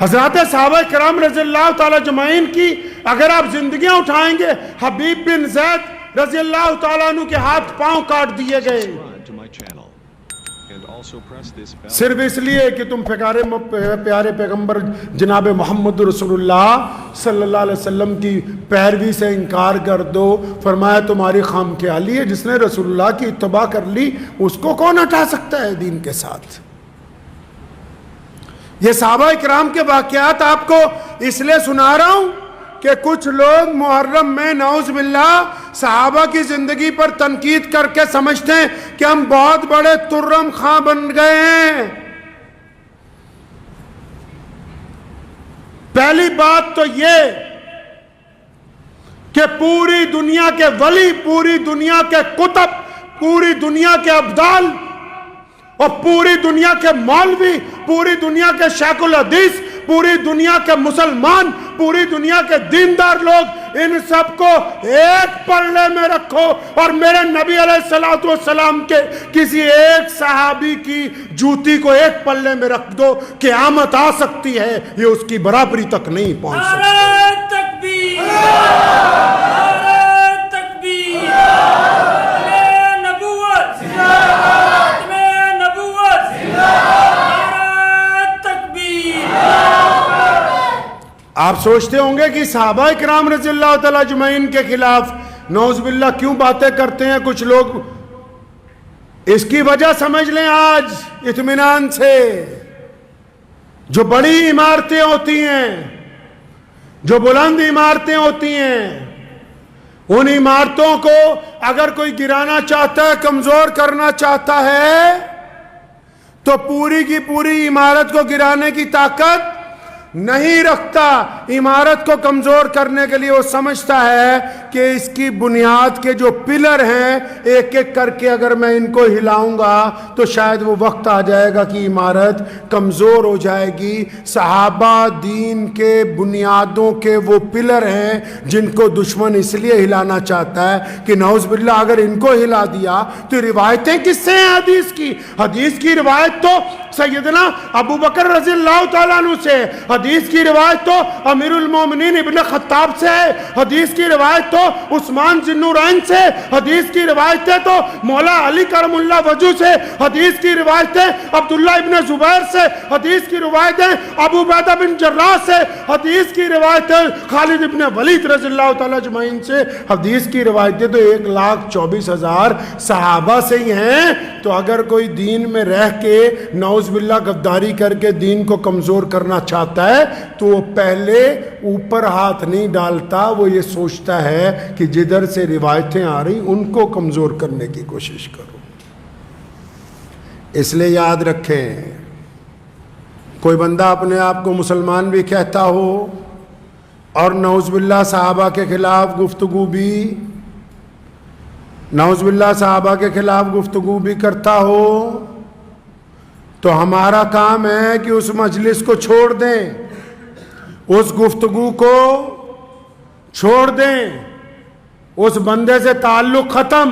حضرات صحابہ کرام رضی اللہ تعالیٰ اجمعین کی اگر آپ زندگیاں اٹھائیں گے، حبیب بن زید رضی اللہ تعالیٰ عنہ کے ہاتھ پاؤں کاٹ دیے گئے صرف اس لیے کہ تم پیارے پیغمبر جناب محمد رسول اللہ صلی اللہ علیہ وسلم کی پیروی سے انکار کر دو۔ فرمایا تمہاری خام خیالی ہے، جس نے رسول اللہ کی اتباع کر لی اس کو کون ہٹا سکتا ہے دین کے ساتھ۔ یہ صحابہ اکرام کے واقعات آپ کو اس لیے سنا رہا ہوں کہ کچھ لوگ محرم میں نعوذ باللہ صحابہ کی زندگی پر تنقید کر کے سمجھتے ہیں کہ ہم بہت بڑے ترم خاں بن گئے ہیں۔ پہلی بات تو یہ کہ پوری دنیا کے ولی، پوری دنیا کے کتب، پوری دنیا کے ابدال اور پوری دنیا کے مولوی، پوری دنیا کے شیخ الحدیث، پوری دنیا کے مسلمان، پوری دنیا کے دیندار لوگ، ان سب کو ایک پلڑے میں رکھو اور میرے نبی علیہ السلام کے کسی ایک صحابی کی جوتی کو ایک پلڑے میں رکھ دو، قیامت آ سکتی ہے یہ اس کی برابری تک نہیں پہنچ سکتی۔ نعرہ تکبیر، نعرہ تکبیر، نعرہ نبوت، نعرہ نبوت، نعرہ تکبیر۔ آپ سوچتے ہوں گے کہ صحابہ اکرام رضی اللہ تعالیٰ اجمعین کے خلاف نعوذ باللہ کیوں باتیں کرتے ہیں کچھ لوگ؟ اس کی وجہ سمجھ لیں آج اطمینان سے۔ جو بڑی عمارتیں ہوتی ہیں، جو بلند عمارتیں ہوتی ہیں، ان عمارتوں کو اگر کوئی گرانا چاہتا ہے، کمزور کرنا چاہتا ہے، تو پوری کی پوری عمارت کو گرانے کی طاقت نہیں رکھتا۔ عمارت کو کمزور کرنے کے لیے وہ سمجھتا ہے کہ اس کی بنیاد کے جو پلر ہیں ایک ایک کر کے اگر میں ان کو ہلاؤں گا تو شاید وہ وقت آ جائے گا کہ عمارت کمزور ہو جائے گی۔ صحابہ دین کے بنیادوں کے وہ پلر ہیں جن کو دشمن اس لیے ہلانا چاہتا ہے کہ نعوذ باللہ اگر ان کو ہلا دیا تو روایتیں کس سے ہیں حدیث کی؟ حدیث کی روایت تو سیدنا ابو بکر رضی اللہ تعالیٰ عنہ سے، حدیث کی روایت تو امیر المومنین ابن خطاب سے ہے، حدیث کی روایت تو عثمان ذی النورین سے، حدیث کی روایتیں تو مولا علی کرم اللہ وجہ سے، حدیث کی روایتیں عبداللہ ابن زبیر سے، حدیث کی روایتیں ابو عبیدہ بن جراح سے، حدیث کی روایتیں خالد ابن ولید رضی اللہ تعالیٰ اجمعین سے، حدیث کی روایتیں تو 1,24,000 صحابہ سے ہی ہیں۔ تو اگر کوئی دین میں رہ کے نعوذ باللہ غداری کر کے دین کو کمزور کرنا چاہتا ہے تو وہ پہلے اوپر ہاتھ نہیں ڈالتا، وہ یہ سوچتا ہے کہ جدھر سے روایتیں آ رہی ان کو کمزور کرنے کی کوشش کرو۔ اس لیے یاد رکھیں، کوئی بندہ اپنے آپ کو مسلمان بھی کہتا ہو اور نعوذ باللہ صحابہ کے خلاف گفتگو بھی کرتا ہو تو ہمارا کام ہے کہ اس مجلس کو چھوڑ دیں، اس گفتگو کو چھوڑ دیں، اس بندے سے تعلق ختم۔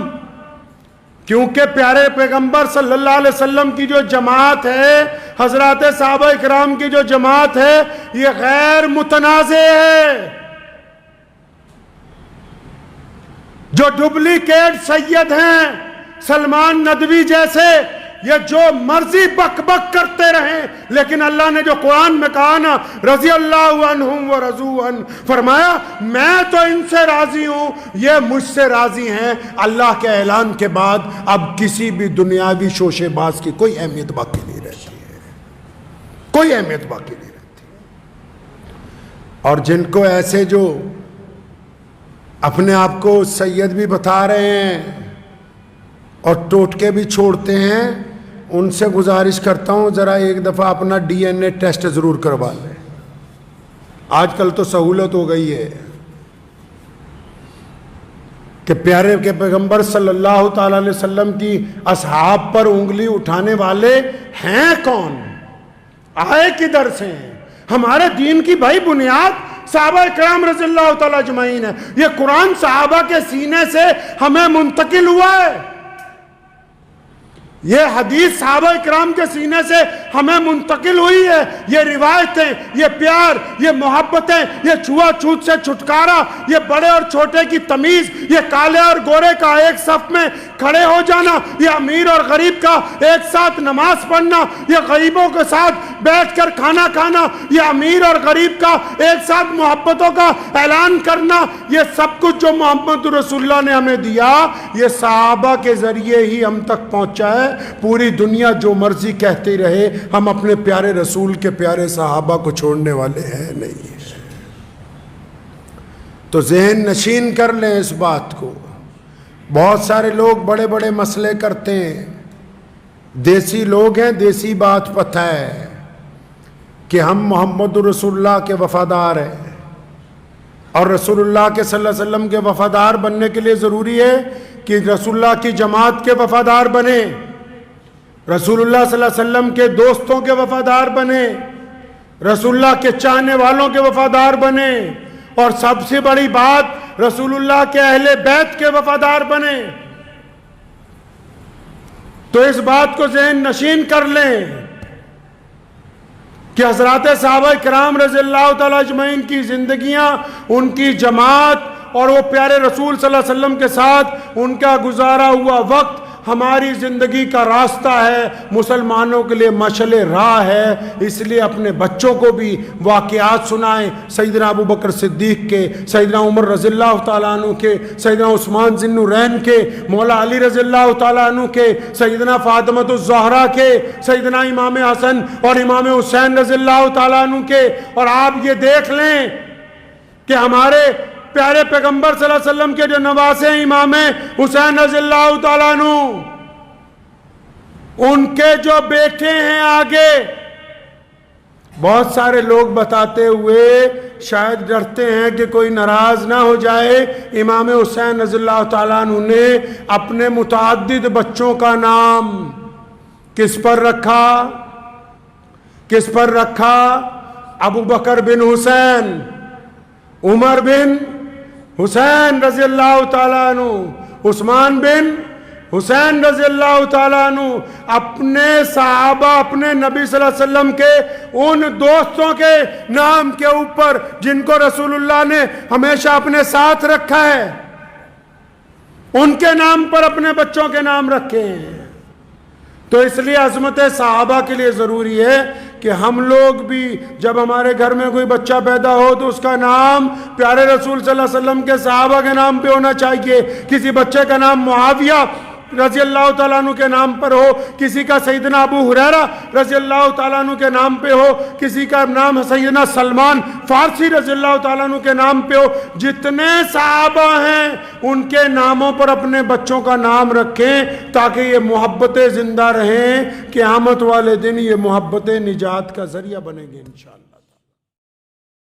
کیونکہ پیارے پیغمبر صلی اللہ علیہ وسلم کی جو جماعت ہے، حضرات صحابہ اکرام کی جو جماعت ہے، یہ غیر متنازع ہے۔ جو ڈپلیکیٹ سید ہیں سلمان ندوی جیسے، یہ جو مرضی بک بک کرتے رہیں، لیکن اللہ نے جو قرآن میں کہا نا رضی اللہ عنہم ورضوا عنہ، فرمایا میں تو ان سے راضی ہوں، یہ مجھ سے راضی ہیں۔ اللہ کے اعلان کے بعد اب کسی بھی دنیاوی شوشے باز کی کوئی اہمیت باقی نہیں رہتی ہے، کوئی اہمیت باقی نہیں رہتی۔ اور جن کو ایسے جو اپنے آپ کو سید بھی بتا رہے ہیں اور ٹوٹکے بھی چھوڑتے ہیں، ان سے گزارش کرتا ہوں ذرا ایک دفعہ اپنا ڈی این اے ٹیسٹ ضرور کروا لیں۔ آج کل تو سہولت ہو گئی ہے کہ پیارے کے پیغمبر صلی اللہ تعالیٰ علیہ وسلم کی اصحاب پر انگلی اٹھانے والے ہیں کون، آئے کدھر سے ہیں؟ ہمارے دین کی بھائی بنیاد صحابہ اکرام رضی اللہ تعالیٰ اجمعین ہے۔ یہ قرآن صحابہ کے سینے سے ہمیں منتقل ہوا ہے، یہ حدیث صحابہ اکرام کے سینے سے ہمیں منتقل ہوئی ہے یہ روایتیں، یہ پیار، یہ محبتیں، یہ چھوا چھوت سے چھٹکارا، یہ بڑے اور چھوٹے کی تمیز، یہ کالے اور گورے کا ایک صف میں کھڑے ہو جانا، یہ امیر اور غریب کا ایک ساتھ نماز پڑھنا، یہ غریبوں کے ساتھ بیٹھ کر کھانا کھانا، یہ امیر اور غریب کا ایک ساتھ محبتوں کا اعلان کرنا، یہ سب کچھ جو محمد رسول اللہ نے ہمیں دیا یہ صحابہ کے ذریعے ہی ہم تک پہنچا ہے۔ پوری دنیا جو مرضی کہتے رہے، ہم اپنے پیارے رسول کے پیارے صحابہ کو چھوڑنے والے ہیں نہیں۔ تو ذہن نشین کر لیں اس بات کو۔ بہت سارے لوگ بڑے بڑے مسئلے کرتے ہیں، دیسی لوگ ہیں، دیسی بات پتہ ہے کہ ہم محمد رسول اللہ کے وفادار ہیں، اور رسول اللہ کے صلی اللہ علیہ وسلم کے وفادار بننے کے لیے ضروری ہے کہ رسول اللہ کی جماعت کے وفادار بنے، رسول اللہ صلی اللہ علیہ وسلم کے دوستوں کے وفادار بنے، رسول اللہ کے چاہنے والوں کے وفادار بنے، اور سب سے بڑی بات رسول اللہ کے اہل بیت کے وفادار بنے۔ تو اس بات کو ذہن نشین کر لیں کہ حضرات صحابہ کرام رضی اللہ تعالیٰ اجمعین کی زندگیاں، ان کی جماعت اور وہ پیارے رسول صلی اللہ علیہ وسلم کے ساتھ ان کا گزارا ہوا وقت ہماری زندگی کا راستہ ہے، مسلمانوں کے لیے مشعل راہ ہے۔ اس لیے اپنے بچوں کو بھی واقعات سنائیں، سیدنا ابو بکر صدیق کے، سیدنا عمر رضی اللہ تعالیٰ عنہ کے، سیدنا عثمان ذی النورین کے، مولا علی رضی اللہ تعالیٰ عنہ کے، سیدنا فاطمۃ الزہرا کے، سیدنا امام حسن اور امام حسین رضی اللہ تعالیٰ عنہ کے۔ اور آپ یہ دیکھ لیں کہ ہمارے پیارے پیغمبر صلی اللہ علیہ وسلم کے جو نواسے امام حسین رضی اللہ تعالیٰ عنہ، ان کے جو بیٹے ہیں آگے، بہت سارے لوگ بتاتے ہوئے شاید ڈرتے ہیں کہ کوئی ناراض نہ ہو جائے، امام حسین رضی اللہ تعالیٰ عنہ نے اپنے متعدد بچوں کا نام کس پر رکھا؟ کس پر رکھا؟ ابو بکر بن حسین، عمر بن حسین رضی اللہ تعالیٰ عنہ، عثمان بن حسین رضی اللہ تعالیٰ عنہ۔ اپنے صحابہ، اپنے نبی صلی اللہ علیہ وسلم کے ان دوستوں کے نام کے اوپر جن کو رسول اللہ نے ہمیشہ اپنے ساتھ رکھا ہے، ان کے نام پر اپنے بچوں کے نام رکھے ہیں۔ تو اس لیے عظمت صحابہ کے لیے ضروری ہے کہ ہم لوگ بھی جب ہمارے گھر میں کوئی بچہ پیدا ہو تو اس کا نام پیارے رسول صلی اللہ علیہ وسلم کے صحابہ کے نام پہ ہونا چاہیے۔ کسی بچے کا نام معاویہ رضی اللہ تعالیٰ عنہ کے نام پر ہو، کسی کا سیدنا ابو ہریرہ رضی اللہ تعالیٰ عنہ کے نام پہ ہو، کسی کا نام سیدنا سلمان فارسی رضی اللہ تعالیٰ عنہ کے نام پہ ہو۔ جتنے صحابہ ہیں ان کے ناموں پر اپنے بچوں کا نام رکھیں تاکہ یہ محبتیں زندہ رہیں، قیامت والے دن یہ محبتیں نجات کا ذریعہ بنیں گے انشاءاللہ۔